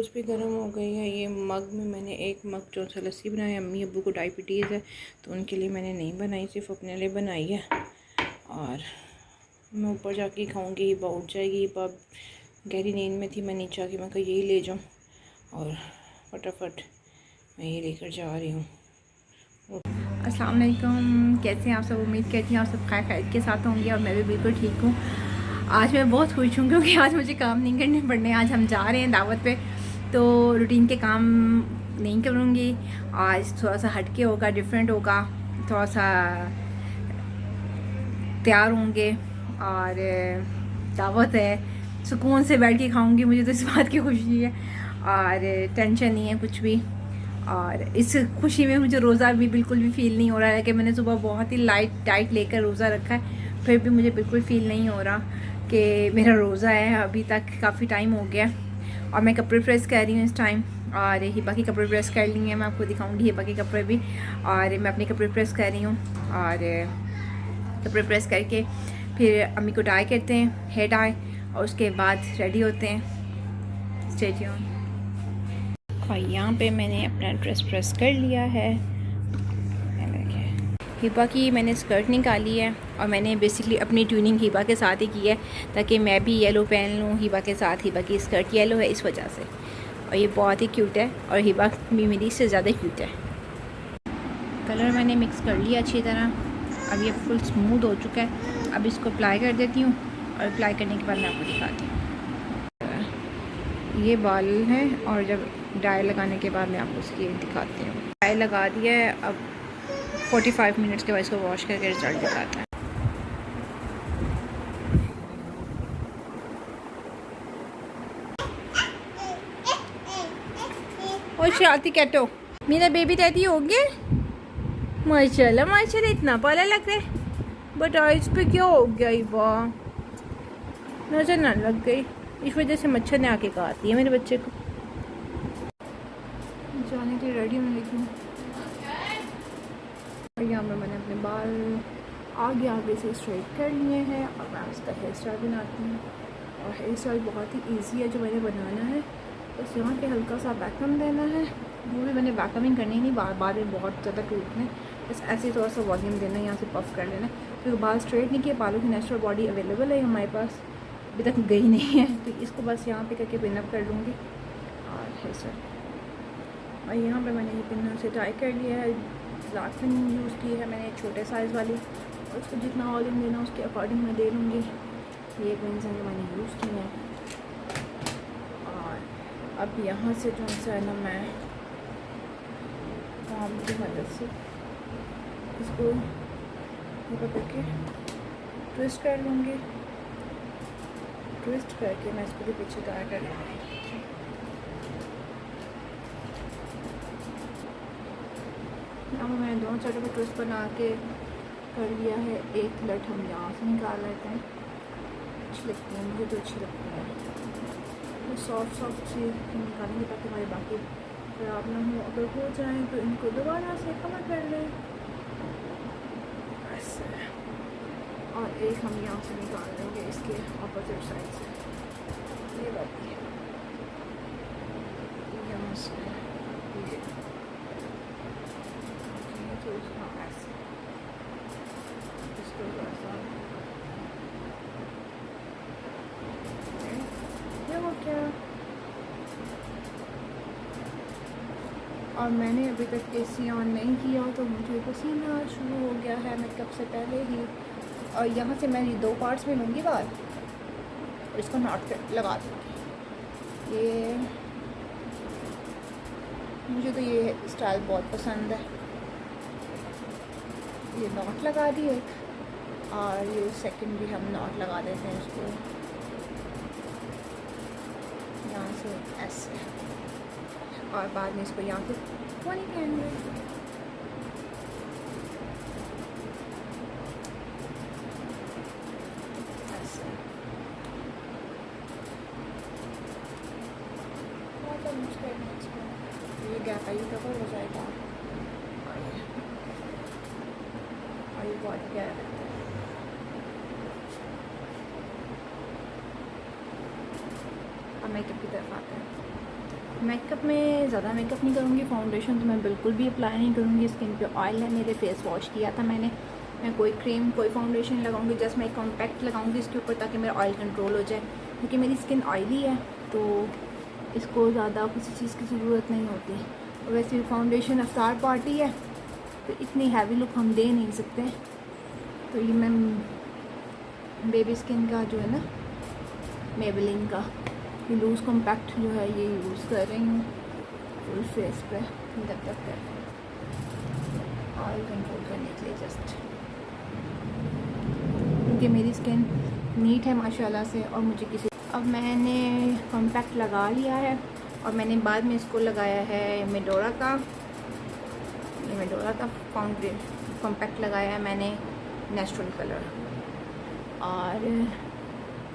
Noodles भी गर्म हो गई है। ये मग में मैंने एक मग जो सा लस्सी बनाया। अम्मी अब्बू को डायबिटीज़ है तो उनके लिए मैंने नहीं बनाई, सिर्फ अपने लिए बनाई है। और मैं ऊपर जाके खाऊंगी। हिबा उठ जाएगी, हिबा गहरी नींद में थी। मैं नीचे आके मैं कहा यही ले जाऊँ और फटाफट मैं ये लेकर जा रही हूँ। अस्सलाम वालेकुम, कैसे हैं आप सब। उम्मीद करती हूँ आप सब खैर खैरियत के साथ होंगे और मैं भी बिल्कुल ठीक हूँ। आज मैं बहुत खुश हूँ क्योंकि आज मुझे काम नहीं करने पड़ने। आज हम जा रहे हैं दावत पे, तो रूटीन के काम नहीं करूँगी। आज थोड़ा सा हटके होगा, डिफरेंट होगा, थोड़ा सा तैयार होंगे और दावत है, सुकून से बैठ के खाऊँगी। मुझे तो इस बात की खुशी है और टेंशन नहीं है कुछ भी। और इस खुशी में मुझे रोज़ा भी बिल्कुल भी फ़ील नहीं हो रहा है कि मैंने सुबह बहुत ही लाइट डाइट लेकर रोज़ा रखा है, फिर भी मुझे बिल्कुल फ़ील नहीं हो रहा कि मेरा रोज़ा है। अभी तक काफ़ी टाइम हो गया और मैं कपड़े प्रेस कर रही हूँ इस टाइम। और हिबा के कपड़े प्रेस कर लिए हैं, मैं आपको दिखाऊंगी हिबा के कपड़े भी। और मैं अपने कपड़े प्रेस कर रही हूँ और कपड़े प्रेस करके फिर अम्मी को डाई करते हैं, हेयर डाई, और उसके बाद रेडी होते हैं। Stay tune. और यहाँ पे मैंने अपना ड्रेस प्रेस कर लिया है। हिबा की मैंने स्कर्ट निकाली है और मैंने बेसिकली अपनी ट्यूनिंग हिबा के साथ ही की है ताकि मैं भी येलो पहन लूँ हिबा के साथ। हिबा की स्कर्ट येलो है इस वजह से, और ये बहुत ही क्यूट है और हिबा भी मेरी इससे ज़्यादा क्यूट है। कलर मैंने मिक्स कर लिया अच्छी तरह। अब ये फुल स्मूथ हो चुका है। अब इसको अप्लाई कर देती हूँ और अप्लाई करने के बाद मैं आपको दिखाती हूँ। ये बाल है और जब डाई लगाने के बाद मैं आपको उसकी दिखाती हूँ। डाई लगा दिया है, अब 45 मिनट्स के बाद इसको वॉश करके रिजल्ट दिखाता है। और शरारती कैटो मेरा बेबी डैडी हो गया माशाल्लाह माशाल्लाह। इतना पाला लग रहा है बट इस पे क्या हो गया, वाह नजर ना लग गई, इस वजह से मच्छर ने आके काट दिया मेरे बच्चे को। जाने के रेडी होने लगी हूँ और यहाँ पर मैंने अपने बाल आगे आगे से स्ट्रेट कर लिए हैं और मैं उसका हेयर स्टाइल बनाती हूँ। और हेयर स्टाइल बहुत ही इजी है जो मैंने बनाना है। बस यहाँ पे हल्का सा बैकम देना है, वो भी मैंने बैकमिंग करनी नहीं, बाल में बहुत ज़्यादा टूटने, बस ऐसे थोड़ा सा वॉल्यूम देना है, यहाँ से पफ कर लेना है। तो बाल स्ट्रेट नहीं किए, बालों की नेचुरल बॉडी अवेलेबल है हमारे पास, अभी तक गई नहीं है, तो इसको बस यहाँ पे करके पिनअप कर लूँगी और हेयर स्टाइल। और यहाँ पे मैंने ये पिन से टाई कर लिया है। ब्लैक पिन यूज़ की है मैंने, छोटे साइज़ वाली, और उसको जितना वॉल्यूम देना उसके अकॉर्डिंग मैं दे लूँगी। ये पिन जो मैंने यूज़ की हैं। और अब यहाँ से जो है ना मैं काम की मदद से इसको करके ट्विस्ट कर लूँगी। ट्विस्ट करके मैं इसको भी पीछे टाई कर लूँगी। अब मैंने दोनों साइडों पर ट्विस्ट बना के कर लिया है। एक लट हम यहाँ से निकाल लेते हैं, अच्छी लगती है मुझे तो, अच्छी लगती है। तो सॉफ्ट सी निकालेंगे ताकि हमारे बाकी ख़राब ना हो। अगर हो जाए तो इनको दोबारा से कवर कर लें ऐसे। और एक हम यहाँ से निकाल लेंगे इसके अपोजिट साइड से, ये बात है यहाँ से ये तो ऐसे इसको ऐसा ये हो क्या। और मैंने अभी तक AC ऑन नहीं किया तो मुझे पसीना शुरू हो गया है मेकअप से पहले ही। और यहाँ से मैं 2 पार्ट्स में लूँगी बाल और इसको नॉट लगा दूँगी। ये मुझे तो ये स्टाइल बहुत पसंद है। ये नॉट लगा दी एक, और ये सेकंड भी हम नॉट लगा देते हैं इसको यहाँ से ऐसे, और बाद में इसको यहाँ पे पोनी पहन लें। ऐसे बहुत मुश्किल है इसको, ये गैप आई कवर हो जाएगा और ये बहुत गैप है। अब मेकअप की तरफ आते हैं। मेकअप में ज़्यादा मेकअप नहीं करूँगी, फाउंडेशन तो मैं बिल्कुल भी अप्लाई नहीं करूँगी। स्किन पे ऑयल है मेरे, फेस वॉश किया था मैंने। मैं कोई क्रीम कोई फाउंडेशन नहीं लगाऊंगी, जस्ट मैं कॉम्पैक्ट लगाऊंगी इसके ऊपर ताकि मेरा ऑयल कंट्रोल हो जाए, क्योंकि मेरी स्किन ऑयली है तो इसको ज़्यादा किसी चीज़ की ज़रूरत नहीं होती। और वैसे भी फाउंडेशन अफ्तार पार्टी है तो इतनी हैवी लुक हम दे नहीं सकते। तो ये मैं बेबी स्किन का जो है ना मेबेलिन का ये लूज़ कॉम्पैक्ट जो है ये यूज़ कर रही हूँ फुल फेस पे जब तक कर ऑयल कंट्रोल करने के लिए जस्ट, क्योंकि मेरी स्किन नीट है माशाल्लाह से। और मुझे किसी अब मैंने कॉम्पैक्ट लगा लिया है और मैंने बाद में इसको लगाया है मेडोरा का, ये मेडोरा का कॉम्पैक्ट लगाया है मैंने नेचुरल कलर, और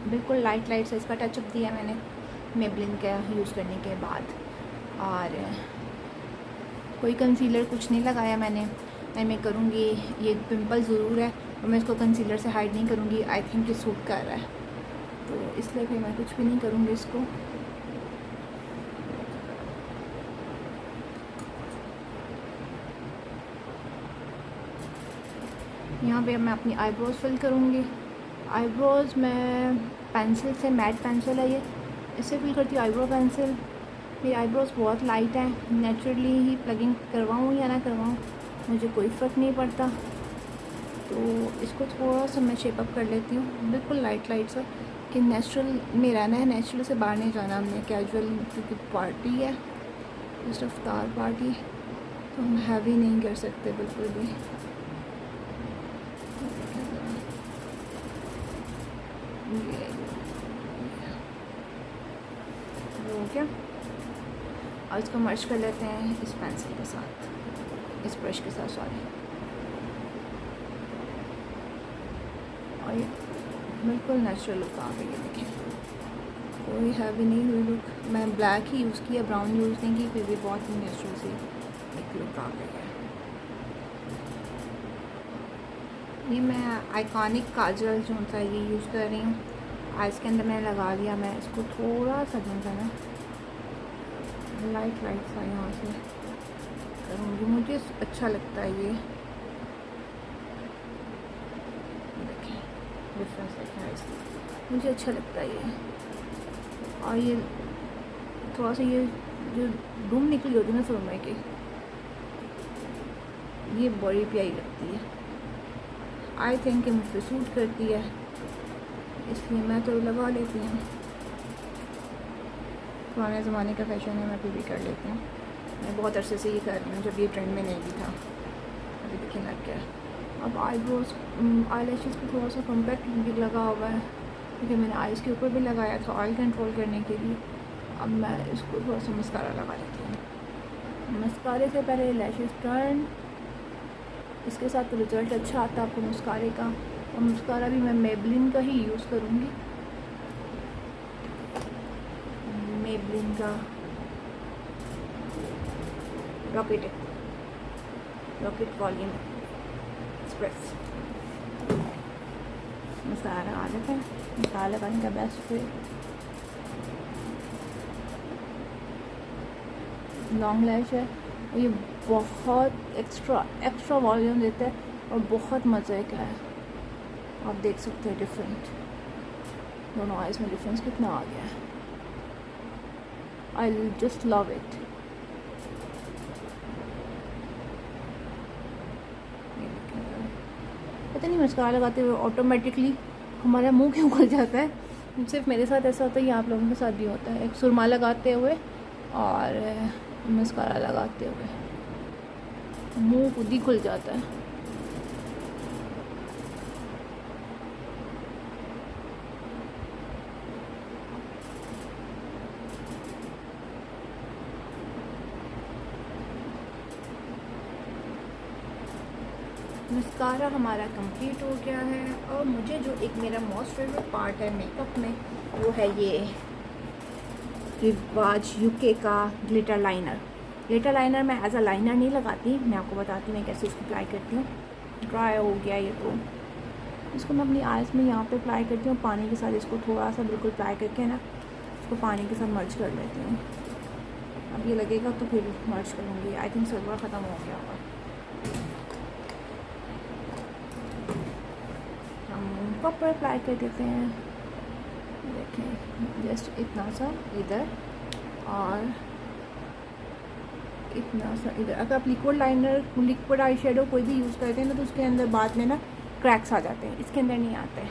बिल्कुल लाइट लाइट से इसका टचअप दिया मैंने मेबेलिन का यूज़ करने के बाद। और कोई कंसीलर कुछ नहीं लगाया मैंने। मैं करूँगी, ये पिंपल ज़रूर है और मैं इसको कंसीलर से हाइड नहीं करूँगी। आई थिंक ये सूट कर रहा है तो इसलिए फिर मैं कुछ भी नहीं करूँगी इसको। यहाँ पे मैं अपनी आईब्रोज़ फिल करूँगी। आईब्रोज़ मैं पेंसिल से, मैट पेंसिल है ये, इससे फिल करती हूँ आईब्रो पेंसिल। मेरी आईब्रोज़ बहुत लाइट है, नेचुरली ही प्लगिंग करवाऊँ या ना करवाऊँ मुझे कोई फ़र्क नहीं पड़ता। तो इसको थोड़ा सा मैं शेप अप कर लेती हूँ बिल्कुल लाइट लाइट सा, कि नेचुरल में रहना है, नेचुरल से बाहर नहीं जाना हमने। कैजुअल क्योंकि पार्टी है, जस्ट अफ्तार पार्टी, तो हम हैवी नहीं कर सकते बिल्कुल भी। हो गया। और इसको मर्ज कर लेते हैं इस पेंसिल के साथ, इस ब्रश के साथ सॉरी। और ये बिल्कुल नेचुरल लुक आ गई है, देखें कोई हैवी नहीं हुई लुक। मैं ब्लैक ही यूज़ किया, ब्राउन यूज़ नहीं की, फिर भी बहुत ही नेचुरल सी एक लुक आ गई है। ये मैं आइकॉनिक काजल जो सा ये यूज़ कर रही हूँ, आइज़ के अंदर मैंने लगा लिया। मैं इसको थोड़ा सा जो है ना लाइट लाइट सा यहाँ से करूँगी, मुझे अच्छा लगता है ये। देखिए डिफरेंस देखिए इसमें, मुझे अच्छा लगता है ये। और ये थोड़ा सा ये जो धूम निकली होती है ना सुरमई की, ये बड़ी प्यारी लगती है। आई थिंक मुझ पर सूट करती है, इसलिए मैं तो लगा लेती हूँ। पुराने ज़माने का फैशन है, मैं फिर भी कर लेती हूँ। मैं बहुत अरसे से ये कर रही हूँ, जब ये ट्रेंड में नहीं भी था, अभी दिखने लग गया। अब आईब्रोज आई लैशेज़ पर थोड़ा सा कॉम्पैक्ट भी लगा हुआ है, क्योंकि मैंने आइज़ के ऊपर भी लगाया था ऑयल कंट्रोल करने के लिए। अब मैं इसको थोड़ा सा मस्कारा लगा लेती हूँ। मस्कारे से पहले लैशेज़ टर्न, इसके साथ तो रिज़ल्ट अच्छा आता है आपको मस्कारे का। और मस्कारा भी मैं मेबेलिन का ही यूज़ करूँगी, मेबेलिन का रॉकेट वॉल्यूम एक्सप्रेस मसाला आ जाता है। मसाला लगाने का बेस्ट फिर लॉन्ग लैश है, ये बहुत एक्स्ट्रा वॉल्यूम देता है और बहुत मज़े का है। आप देख सकते हैं डिफरेंट दोनों आइज़ में डिफरेंस कितना आ गया है। I just love it. पता नहीं मस्कारा लगाते हुए ऑटोमेटिकली हमारा मुंह क्यों खुल जाता है। सिर्फ मेरे साथ ऐसा होता है या आप लोगों के साथ भी होता है? एक सुरमा लगाते हुए और मस्कारा लगाते हुए मुंह खुद ही खुल जाता है। मस्कारा हमारा कंप्लीट हो गया है। और मुझे जो एक मेरा मोस्ट फेवरेट पार्ट है मेकअप में, वो है ये रिवाज यूके का ग्लिटर लाइनर। ग्लिटर लाइनर मैं एज अ लाइनर नहीं लगाती, मैं आपको बताती हूँ मैं कैसे इसको अप्लाई करती हूँ। ड्राई हो गया ये तो इसको मैं अपनी आइज़ में यहाँ पे अप्लाई करती हूँ, पानी के साथ इसको थोड़ा सा बिल्कुल अप्लाई करके ना इसको पानी के साथ मर्ज कर लेती हूँ। अब ये लगेगा तो फिर मर्ज करूँगी। आई थिंक सिल्वर ख़त्म हो गया होगा। हम कॉपर अप्लाई कर देते हैं। देखें जस्ट इतना सा इधर और इतना सा इधर। अगर आप liquid liner, liquid eye shadow कोई भी यूज़ करते हैं ना तो उसके अंदर बाद में ना क्रैक्स आ जाते हैं, इसके अंदर नहीं आते हैं।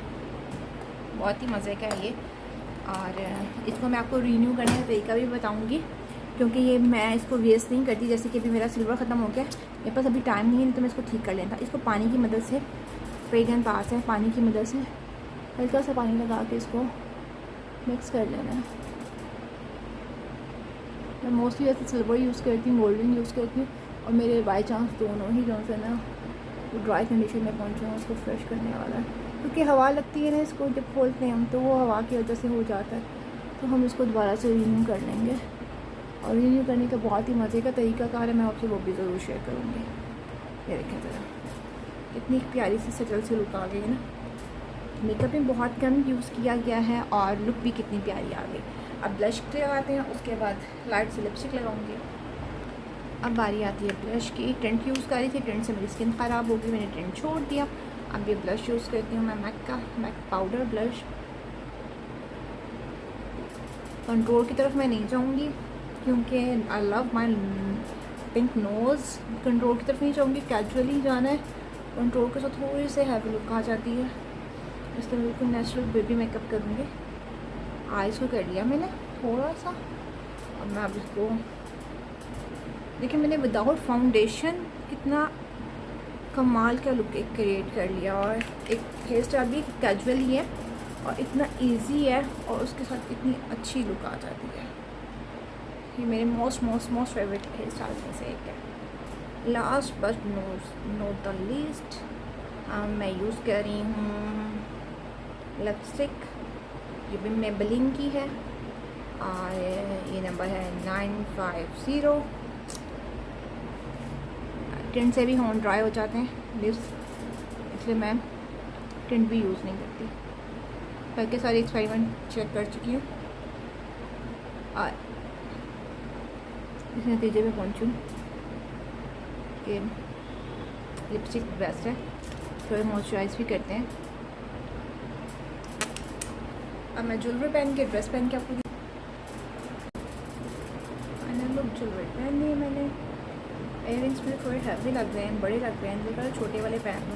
बहुत ही मज़े का है ये। और इसको मैं आपको रीन्यू करने का तरीका भी बताऊंगी, क्योंकि ये मैं इसको वेस्ट नहीं करती। जैसे कि अभी मेरा सिल्वर ख़त्म हो गया, मेरे पास अभी टाइम नहीं है, तो मैं इसको ठीक कर लेता। इसको पानी की मदद से, फ्रेगन पास है, पानी की मदद से हल्का सा पानी लगा के इसको मिक्स कर लेना है। मैं मोस्टली वैसे सिल्वर यूज़ करती हूँ, गोल्डन यूज़ करती हूँ, और मेरे बाई चांस दोनों ही जो है ना वो ड्राई कंडीशन में पहुँचे हैं, उसको फ्रेश करने वाला है। क्योंकि हवा लगती है ना इसको जब खोलते हैं हम, तो वो हवा की वजह से हो जाता है। तो हम इसको दोबारा से रिन्यू कर लेंगे, और रिन्यू करने का बहुत ही मज़े का तरीका कार है, मैं आपसे वो भी ज़रूर शेयर करूँगी। ये देखें ज़रा इतनी प्यारी सी सटल से लुक आ गई ना। मेकअप में बहुत कम यूज़ किया गया है और लुक भी कितनी प्यारी आ गई। अब ब्लश लगाते हैं, उसके बाद लाइट से लिपस्टिक लगाऊंगी। अब बारी आती है ब्लश की। टिंट यूज़ कर रही थी, टिंट से मेरी स्किन ख़राब हो गई, मैंने टिंट छोड़ दिया। अब ये ब्लश यूज़ करती हूँ मैं मैक पाउडर ब्लश। कंट्रोल की तरफ मैं नहीं जाऊँगी क्योंकि I love my pink nose. Control की तरफ नहीं जाऊँगी, कैजुअली जाना है। कंट्रोल के साथ थोड़ी सी हैवी लुक आ जाती है, इसलिए बिल्कुल नेचुरल बेबी मेकअप करूँगी। आइज़ को कर लिया मैंने थोड़ा सा। अब मैं अब इसको देखिए, मैंने विदाउट फाउंडेशन कितना कमाल का लुक एक क्रिएट कर लिया, और एक हेयर स्टाइल भी कैजुअल ही है और इतना इजी है, और उसके साथ इतनी अच्छी लुक आ जाती है। ये मेरे मोस्ट फेवरेट हेयर स्टाइल में से एक है। Last but not the least मैं यूज़ कर रही हूँ लिपस्टिक। ये भी मेबेलिन की है और ये नंबर है 950। टिंट से भी होम ड्राई हो जाते हैं लिप्स, इसलिए मैं टिंट भी यूज़ नहीं करती। करके सारे एक्सपेरिमेंट चेक कर चुकी हूँ और इस नतीजे पे पहुँचूँ कि लिपस्टिक बेस्ट है। थोड़े मॉइस्चराइज भी करते हैं। अब मैं ज्वेलरी पहन के, ड्रेस पहन के आपको ज्वेलरी पहन ली मैंने। इयररिंग्स मुझे थोड़े हैवी लग रहे हैं, बड़े लग रहे हैं, लेकिन छोटे वाले पहन लो।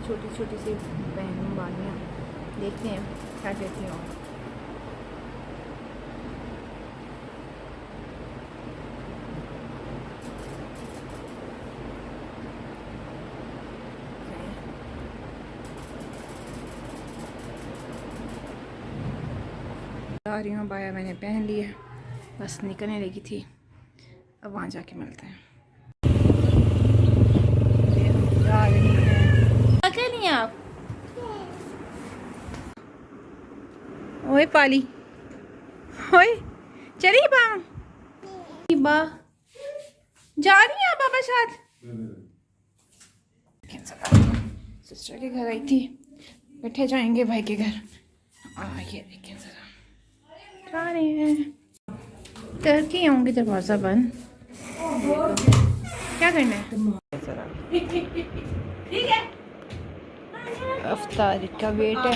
छोटी छोटी सी पहन लूँ बालियाँ, देखते हैं क्या कहती हूँ। आ रही हूँ बाया, मैंने पहन लिया, बस निकलने लगी थी। अब वहाँ जाके मिलते हैं। जा रही हैं क्या नहीं आप? ओए पाली, ओए चली बा जा रही है पापा साथ। सिस्टर के घर आई थी, बैठे जाएंगे भाई के घर। ये देखिए जरा जा रहे हैं। करके आऊँगी दरवाज़ा बंद। क्या करना है? अफ्तारी का वेट है।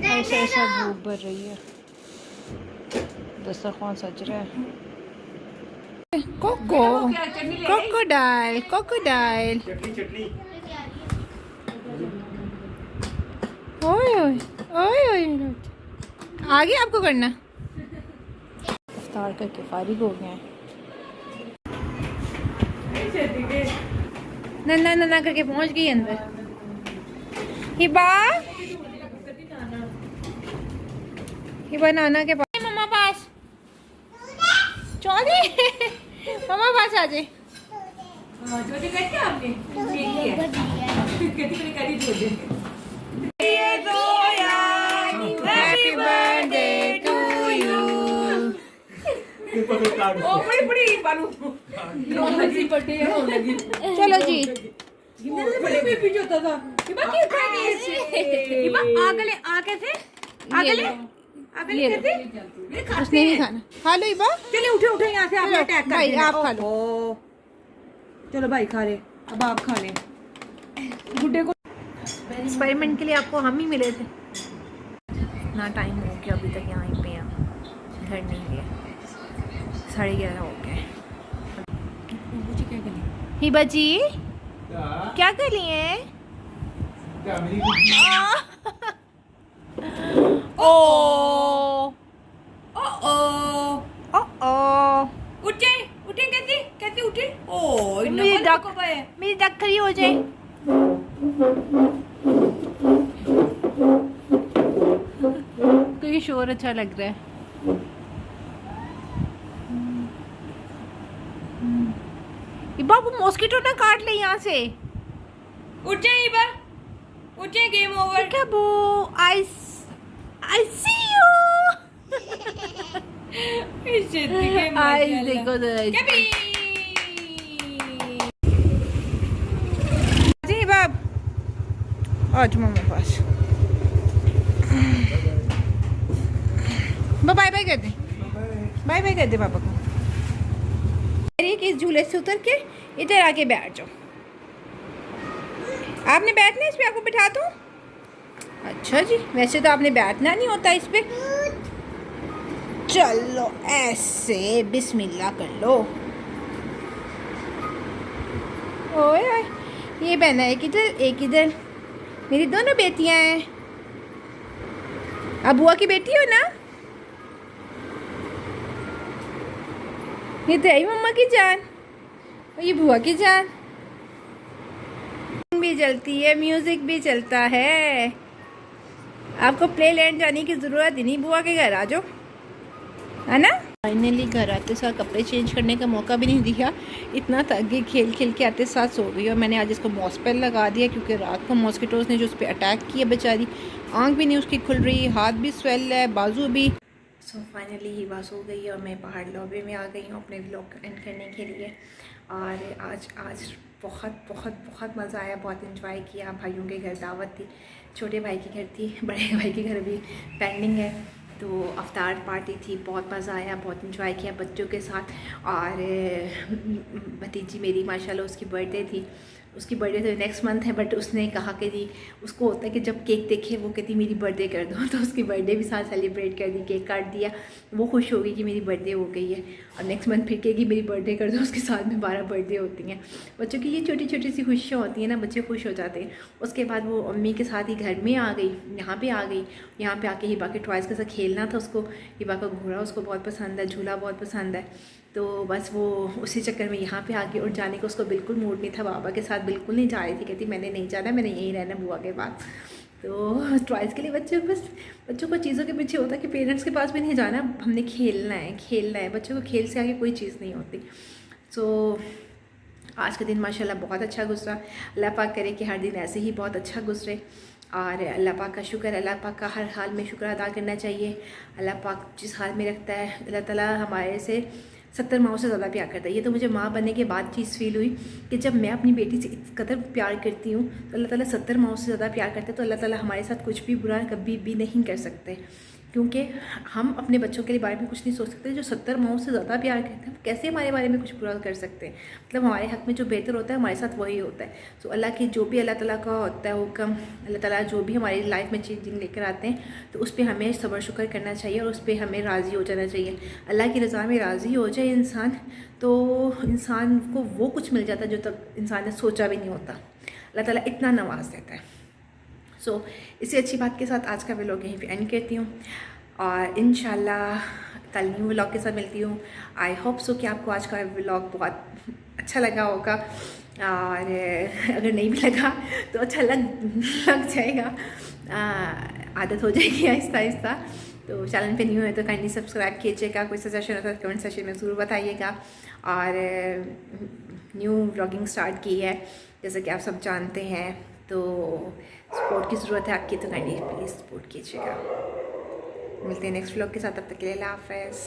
ऐसा ऐसा भूख भर रही है, दस्तरखान सज रहा है। Crocodile crocodile. ओए ओए ओए ओए, आगे आपको करना। इफ्तार करके फारिग हो गए हैं। नन्ना नन्ना करके पहुंच गई अंदर। हिबा नाना के पास, मम्मा पास चौधरी मम्मा पास आ जाए। Happy birthday to you. चलो जी आप ये नहीं लो। खाते? ये खाते उसने नहीं हैं। खाना, खा लो इबा। चलिए उठे उठे यहाँ से, आपने अटैक कर भाई, दिया। आप खा लो। ओहो। चलो भाई खा ले, अब आप खा लें। गुड्डे को एक्सपेरिमेंट के लिए आपको हम ही मिले थे। इतना टाइम हो गया अभी तक यहाँ पे हैं, घर नहीं गए, 11:30 हो गए। हिबा जी क्या कर रही हैं? ओ उठे उठे, कैसे कैसे उठे? ओ मेरी डक खड़ी हो जाए। कोई शोर अच्छा लग रहा है। बाबू मॉस्किटो ना काट ले यहाँ से। उठ जाए इबा, उठ जाए, गेम ओवर। क्या बो, आई सी यू। आई देखो जी बाब, आज मम्मा पास बाय बाय कर दे, बाय बाय कर दे पापा को। कि इस झूले से उतर के इधर आके बैठ जाओ। आपने बैठना है इस पे, आपको बिठा दूं? अच्छा जी, वैसे तो आपने बैठना नहीं होता इस पे। चलो ऐसे बिस्मिल्लाह कर लो। ओए ओए, ये बहना एक इधर एक इधर, मेरी दोनों बेटियां हैं। आप बुआ की बेटी हो ना? ये तेरी मम्मा की जान और ये बुआ की जान। भी चलती है, म्यूजिक भी चलता है। आपको प्ले लैंड जाने की ज़रूरत ही नहीं, बुआ के घर आ जाओ, है ना। फाइनली घर आते साथ कपड़े चेंज करने का मौका भी नहीं दिया, इतना थक गई, खेल खेल के आते साथ सो गई। और मैंने आज इसको मॉस्पेल लगा दिया क्योंकि रात को मॉस्किटोज़ ने जो उस पर अटैक किया, बेचारी आँख भी नहीं उसकी खुल रही, हाथ भी स्वेल है, बाजू भी। सो फाइनली ही बस हो गई और मैं बाहर लॉबी में आ गई हूँ अपने व्लॉग एंड करने के लिए। और आज बहुत बहुत बहुत मज़ा आया, बहुत इन्जॉय किया। भाइयों के घर दावत थी, छोटे भाई के घर थी, बड़े भाई के घर भी पेंडिंग है, तो अफ्तार पार्टी थी। बहुत मज़ा आया, बहुत इन्जॉय किया बच्चों के साथ। और भतीजी मेरी माशाल्लाह उसकी बर्थडे थी, उसकी बर्थडे तो नेक्स्ट मंथ है, बट उसने कहा कि जी उसको होता है कि जब केक देखे वो कहती मेरी बर्थडे कर दो, तो उसकी बर्थडे भी साथ सेलिब्रेट कर दी, केक काट दिया। वो खुश हो गई कि मेरी बर्थडे हो गई है। और नेक्स्ट मंथ फिर कहेगी मेरी बर्थडे कर दो, उसके साथ में 12 बर्थडे होती हैं। बच्चों की ये छोटी छोटी सी खुशियाँ होती हैं ना, बच्चे खुश हो जाते हैं। उसके बाद वो अम्मी के साथ ही घर में आ गई, यहाँ पे आ गई। यहाँ पे आके हिबा के टॉयज़ के साथ खेलना था उसको, हिबा का घोड़ा उसको बहुत पसंद है, झूला बहुत पसंद है, तो बस वो उसी चक्कर में यहाँ पे आ गई। और जाने को उसको बिल्कुल मूड नहीं था, बाबा के साथ बिल्कुल नहीं जा रही थी, कहती मैंने नहीं जाना, मैंने यहीं रहना बुआ के पास। तो टॉयज़ के लिए बच्चों को चीज़ों के पीछे होता है कि पेरेंट्स के पास भी नहीं जाना, हमने खेलना है। बच्चों को खेल से आगे कोई चीज़ नहीं होती। सो आज का दिन माशाल्लाह बहुत अच्छा गुजरा। अल्लाह पाक करे कि हर दिन ऐसे ही बहुत अच्छा गुजरे। और अल्लाह पाक का शुक्र, अल्लाह पाक का हर हाल में शुक्र अदा करना चाहिए। अल्लाह पाक जिस हाल में रखता है, अल्लाह ताला हमारे से 70 माओं से ज़्यादा प्यार करता है। ये तो मुझे माँ बनने के बाद चीज़ फील हुई कि जब मैं अपनी बेटी से इस कदर प्यार करती हूँ तो अल्लाह ताला 70 माओं से ज़्यादा प्यार करता है। तो अल्लाह ताला हमारे साथ कुछ भी बुरा कभी भी नहीं कर सकते, क्योंकि हम अपने बच्चों के बारे में कुछ नहीं सोच सकते। जो 70 माओं से ज़्यादा प्यार करते हैं, कैसे हमारे बारे में कुछ बुरा कर सकते हैं? मतलब हमारे हक़ में जो बेहतर होता है हमारे साथ वही होता है। तो अल्लाह की जो भी अल्लाह ताला का होता है हुक्म, अल्लाह ताला जो भी हमारी लाइफ में चेंजिंग लेकर आते हैं, तो उस पर हमें सब्र शुक्र करना चाहिए और उस पर हमें राज़ी हो जाना चाहिए। अल्लाह की रज़ा में राज़ी हो जाए इंसान, तो इंसान को वो कुछ मिल जाता है जो तक इंसान ने सोचा भी नहीं होता। अल्लाह ताला इतना नवाज देता है। सो इसी अच्छी बात के साथ आज का व्लॉग यहीं पे एंड करती हूँ और इंशाल्लाह कल न्यू व्लॉग के साथ मिलती हूँ। आई होप सो कि आपको आज का व्लॉग बहुत अच्छा लगा होगा, और अगर नहीं भी लगा तो अच्छा लग जाएगा, आदत हो जाएगी आहिस्ता आहिस्ता। तो चैनल पे न्यू है तो काइंडली सब्सक्राइब कीजिएगा। कोई सजेशन होता है तो कमेंट सेक्शन में ज़रूर बताइएगा। और न्यू व्लॉगिंग स्टार्ट की है जैसे कि आप सब जानते हैं, तो सपोर्ट की ज़रूरत है आपकी, तो काइंडली प्लीज़ सपोर्ट कीजिएगा। मिलते हैं नेक्स्ट व्लॉग के साथ, तब तक के लिए अल्लाह हाफ़िज़।